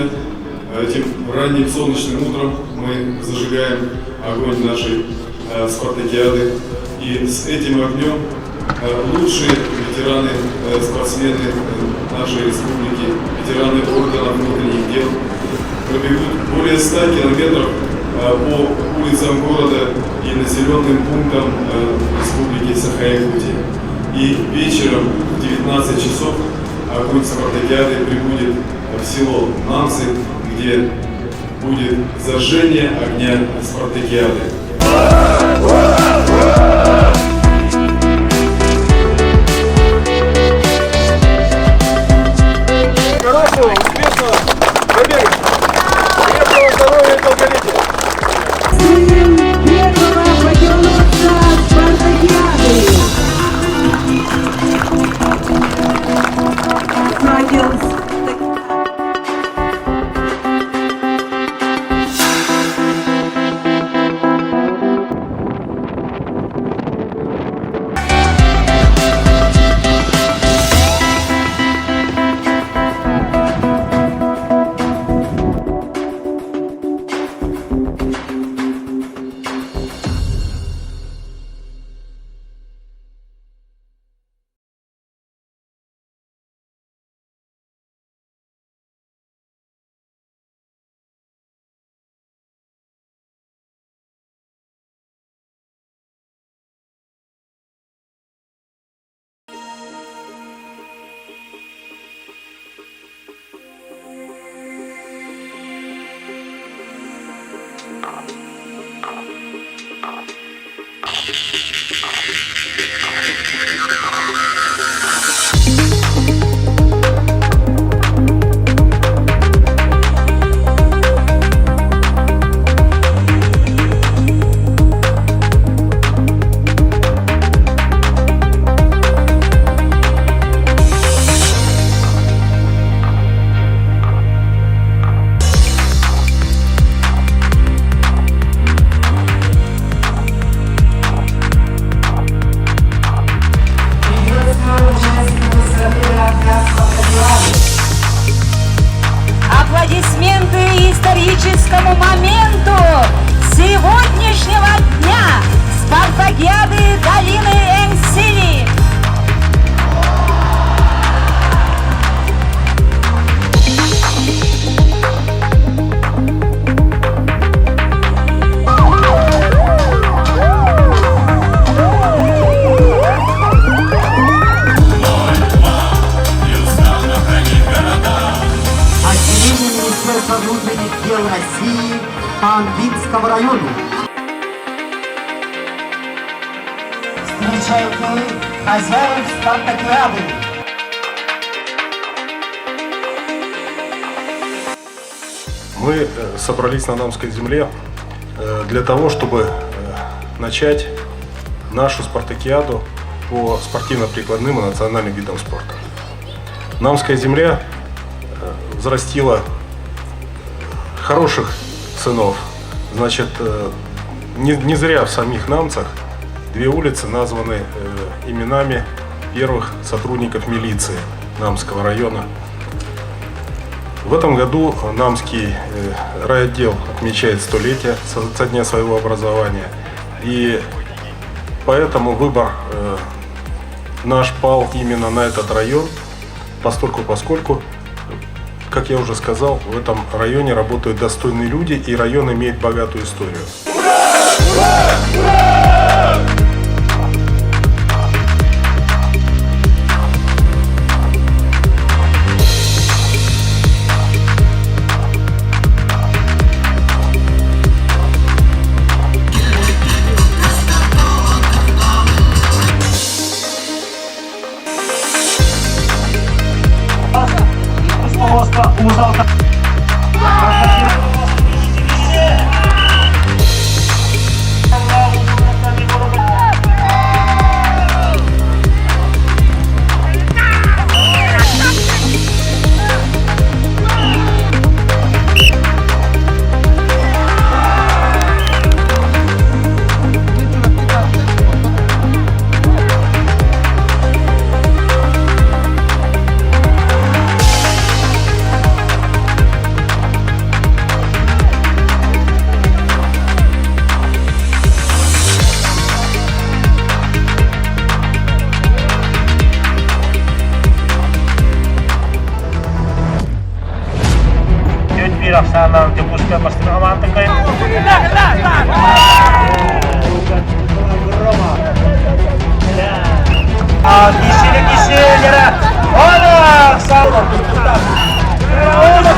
сегодня, этим ранним солнечным утром, мы зажигаем огонь нашей спартакиады. И с этим огнем лучшие ветераны, спортсмены нашей республики, ветераны органов внутренних дел пробегут более 100 километров по улицам города и населенным пунктам республики Саха-Якутия. И вечером в 19 часов огонь спартакиады прибудет в село Намсы, где будет зажжение огня спартакиады. Хорошего, успешного побега! Крепкого здоровья и долголетия! Сын первого победоносца спартакиады! Родился. Аплодисменты историческому моменту сегодняшнего дня спартакиады долины Энсили. Министерства внутренних дел России по Анвинскому району. Встречайте хозяев спартакиады. Мы собрались на Намской земле для того, чтобы начать нашу спартакиаду по спортивно-прикладным и национальным видам спорта. Намская земля взрастила хороших сынов. Значит, не зря в самих Намцах две улицы названы именами первых сотрудников милиции Намского района. В этом году Намский райотдел отмечает 100-летие со дня своего образования. И поэтому выбор наш пал именно на этот район, поскольку, как я уже сказал, в этом районе работают достойные люди, и район имеет богатую историю. Ура! Ура! Ура! Спиров sana текущая постановка такая. Киселя. Оля, Саула. Оля,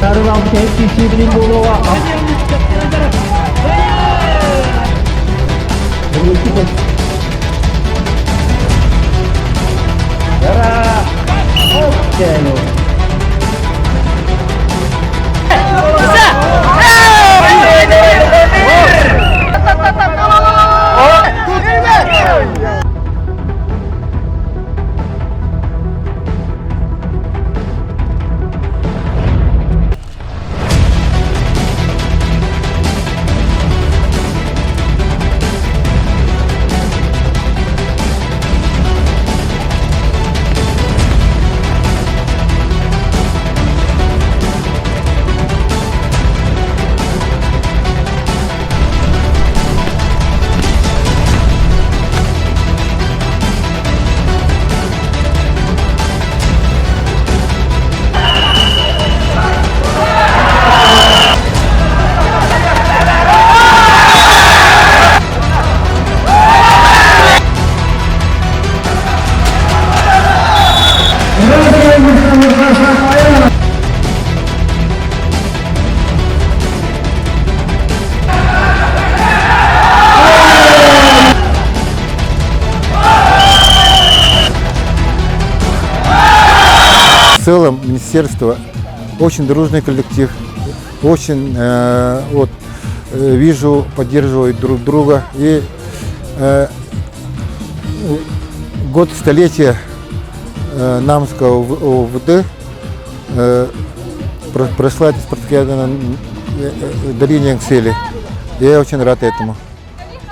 Дарвам Тейки Сиблингулова. В целом министерство очень дружный коллектив, очень вижу, поддерживают друг друга. И год столетия Намского ОВД прошла эта спартакиада на долине Энсели. Я очень рад этому.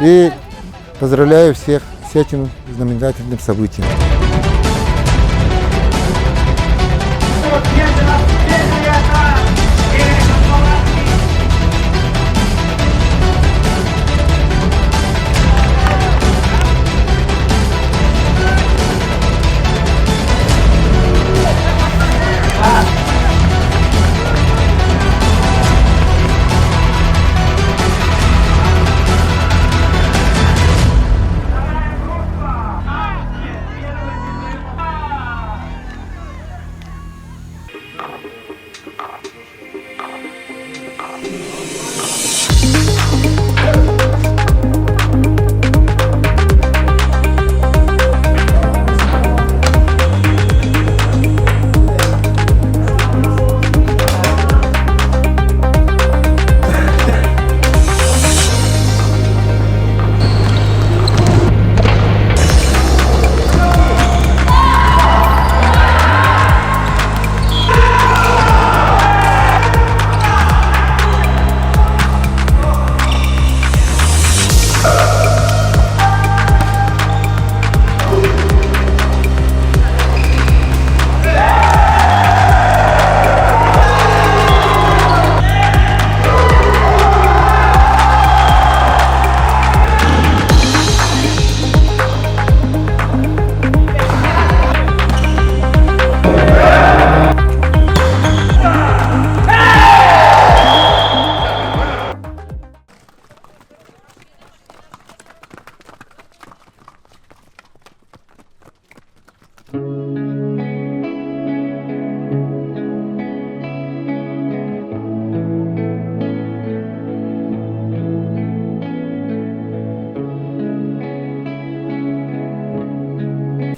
И поздравляю всех с этим знаменательным событием.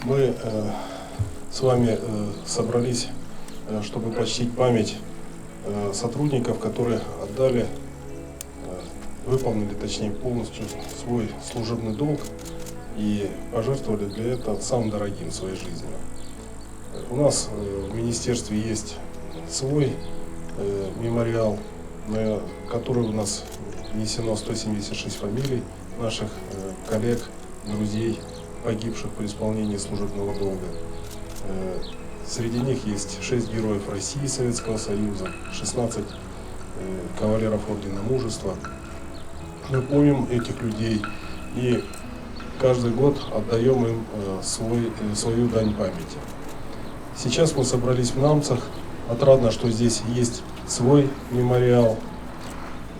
Мы с вами собрались, чтобы почтить память сотрудников, которые отдали, выполнили, точнее, полностью свой служебный долг и пожертвовали для этого самым дорогим в своей жизни. У нас в министерстве есть свой мемориал, на который у нас внесено 176 фамилий наших коллег, друзей, погибших при исполнении служебного долга. Среди них есть 6 героев России и Советского Союза, 16 кавалеров Ордена Мужества. Мы помним этих людей и каждый год отдаем им свою дань памяти. Сейчас мы собрались в Намцах. Отрадно, что здесь есть свой мемориал.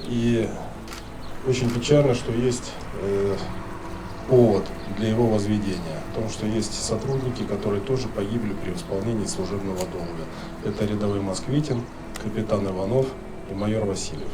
И очень печально, что есть повод для его возведения. Потому что есть сотрудники, которые тоже погибли при исполнении служебного долга. Это рядовой Москвитин, капитан Иванов и майор Васильев.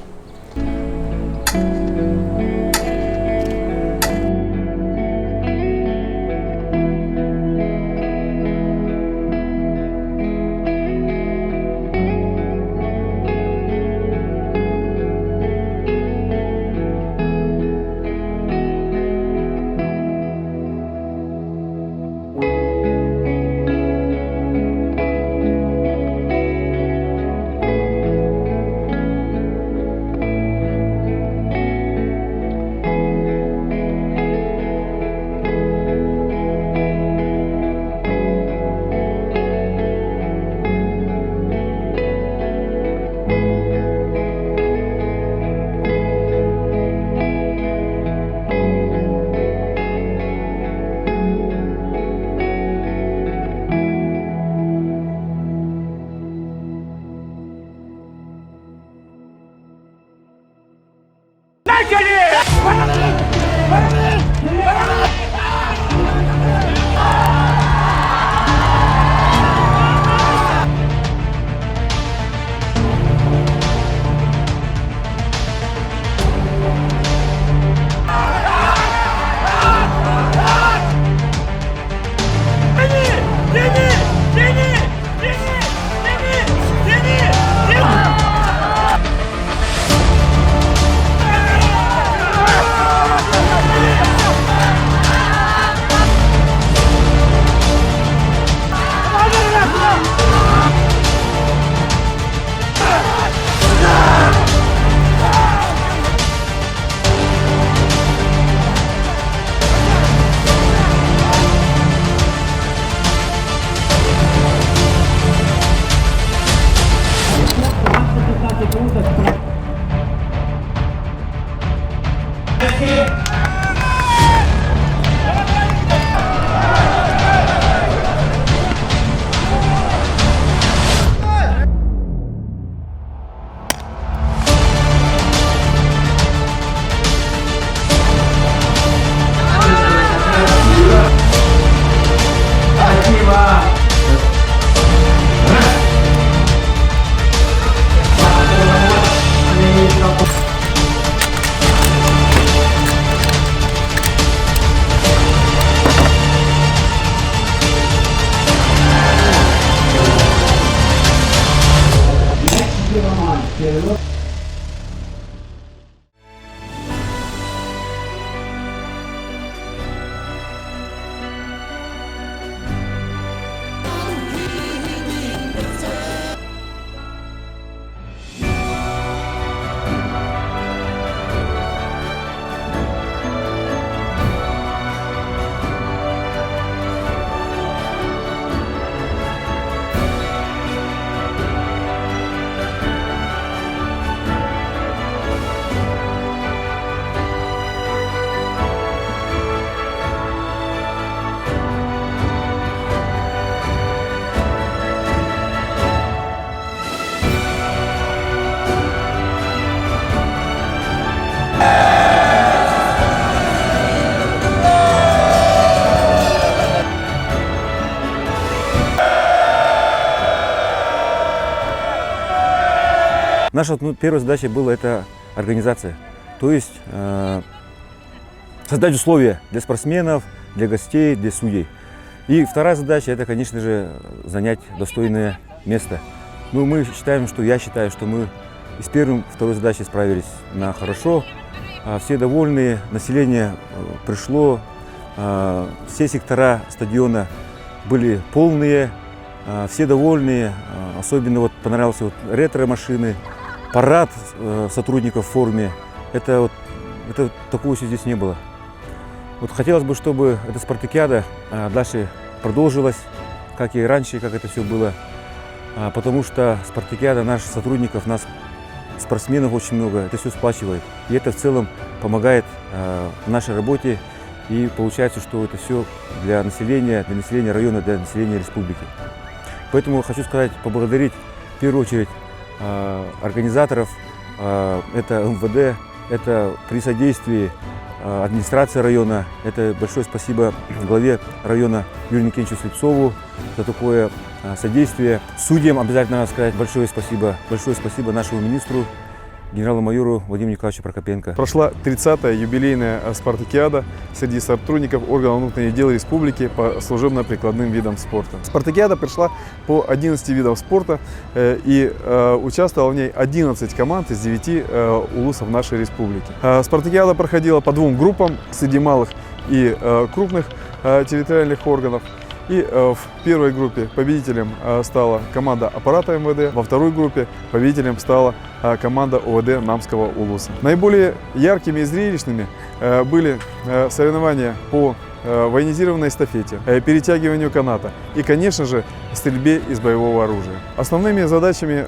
Наша первая задача была это организация, то есть создать условия для спортсменов, для гостей, для судей. И вторая задача это, конечно же, занять достойное место. Ну, мы считаем, я считаю, что мы и с первой, второй задачей справились на хорошо. Все довольны, население пришло, все сектора стадиона были полные, все довольны. Особенно вот понравился ретро-машины, парад сотрудников в форме. Это такого еще здесь не было. Вот хотелось бы, чтобы эта спартакиада дальше продолжилась, как и раньше, как это все было. Потому что спартакиада наших сотрудников, нас, спортсменов очень много, это все сплачивает. И это в целом помогает в нашей работе И получается, что это все для населения района, для населения республики. Поэтому хочу сказать, поблагодарить в первую очередь организаторов, это МВД, это при содействии администрации района, это большое спасибо главе района Юрию Никитичу Слепцову за такое содействие. Судьям обязательно надо сказать большое спасибо нашему министру, генерал-майору Владимиру Николаевичу Прокопенко. Прошла 30-я юбилейная спартакиада среди сотрудников органов внутренних дел республики по служебно-прикладным видам спорта. Спартакиада прошла по 11 видам спорта и участвовало в ней 11 команд из 9 улусов нашей республики. Спартакиада проходила по двум группам среди малых и крупных территориальных органов. И в первой группе победителем стала команда аппарата МВД, во второй группе победителем стала команда ОВД Намского улуса. Наиболее яркими и зрелищными были соревнования по военизированной эстафете, перетягиванию каната и, конечно же, стрельбе из боевого оружия. Основными задачами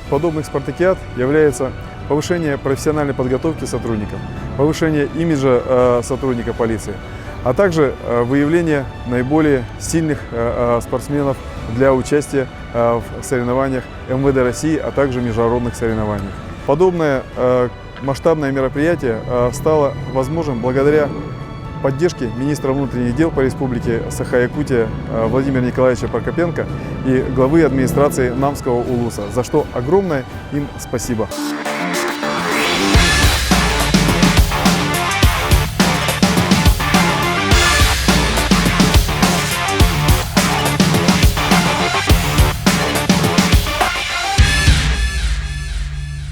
подобных спартакиад является повышение профессиональной подготовки сотрудников, повышение имиджа сотрудника полиции, а также выявление наиболее сильных спортсменов для участия в соревнованиях МВД России, а также международных соревнованиях. Подобное масштабное мероприятие стало возможным благодаря поддержке министра внутренних дел по республике Саха-Якутия Владимира Николаевича Прокопенко и главы администрации Намского улуса, за что огромное им спасибо.